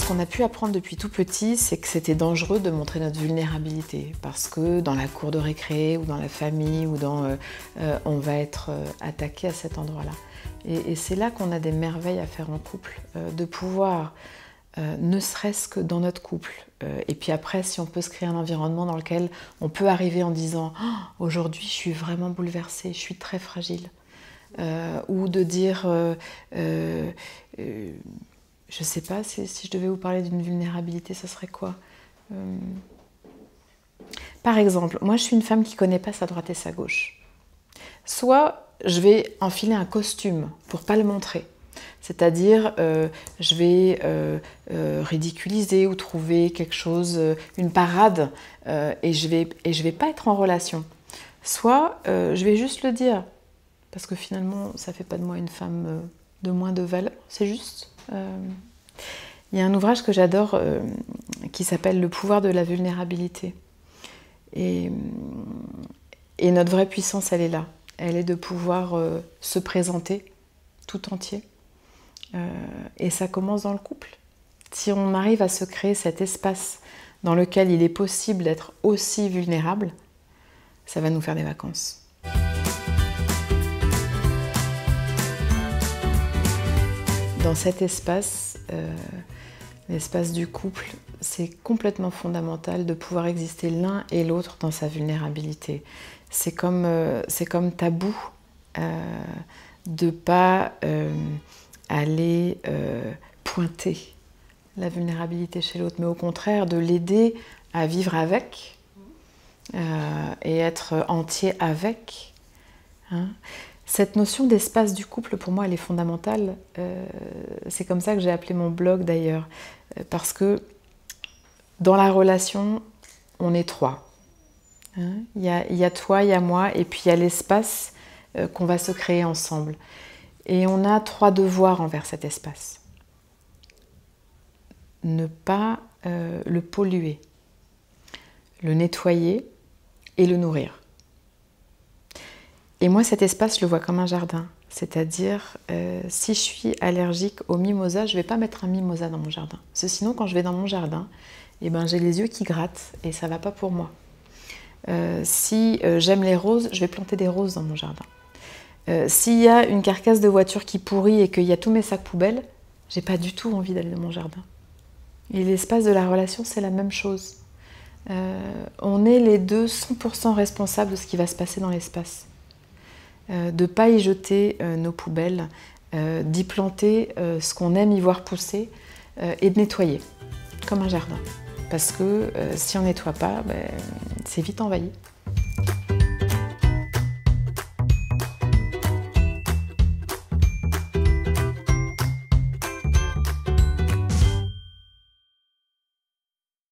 Ce qu'on a pu apprendre depuis tout petit, c'est que c'était dangereux de montrer notre vulnérabilité parce que dans la cour de récré ou dans la famille ou on va être attaqué à cet endroit-là. Et c'est là qu'on a des merveilles à faire en couple, de pouvoir, ne serait-ce que dans notre couple. Et puis après, si on peut se créer un environnement dans lequel on peut arriver en disant oh, « aujourd'hui, je suis vraiment bouleversée, je suis très fragile ». Ou de dire je ne sais pas, si je devais vous parler d'une vulnérabilité, ça serait quoi? Par exemple, moi je suis une femme qui ne connaît pas sa droite et sa gauche. Soit je vais enfiler un costume pour ne pas le montrer. C'est-à-dire, je vais ridiculiser ou trouver quelque chose, une parade, et je vais pas être en relation. Soit je vais juste le dire, parce que finalement, ça ne fait pas de moi une femme de moins de valeur, c'est juste. Il y a un ouvrage que j'adore qui s'appelle « Le pouvoir de la vulnérabilité ». Et notre vraie puissance, elle est là. Elle est de pouvoir se présenter tout entier. Et ça commence dans le couple. Si on arrive à se créer cet espace dans lequel il est possible d'être aussi vulnérable, ça va nous faire des vacances. Dans cet espace, l'espace du couple, c'est complètement fondamental de pouvoir exister l'un et l'autre dans sa vulnérabilité. C'est comme tabou de ne pas aller pointer la vulnérabilité chez l'autre, mais au contraire de l'aider à vivre avec et être entier avec. Hein. Cette notion d'espace du couple, pour moi, elle est fondamentale. C'est comme ça que j'ai appelé mon blog d'ailleurs. Parce que dans la relation, on est trois. Hein, il y a toi, il y a moi, et puis il y a l'espace qu'on va se créer ensemble. Et on a trois devoirs envers cet espace. Ne pas le polluer, le nettoyer et le nourrir. Et moi, cet espace, je le vois comme un jardin. C'est-à-dire, si je suis allergique aux mimosas, je ne vais pas mettre un mimosa dans mon jardin. Parce que sinon, quand je vais dans mon jardin, eh ben, j'ai les yeux qui grattent et ça ne va pas pour moi. Si j'aime les roses, je vais planter des roses dans mon jardin. S'il y a une carcasse de voiture qui pourrit et qu'il y a tous mes sacs poubelles, je n'ai pas du tout envie d'aller dans mon jardin. Et l'espace de la relation, c'est la même chose. On est les deux 100% responsables de ce qui va se passer dans l'espace. De ne pas y jeter nos poubelles, d'y planter ce qu'on aime y voir pousser et de nettoyer, comme un jardin. Parce que si on ne nettoie pas, c'est vite envahi.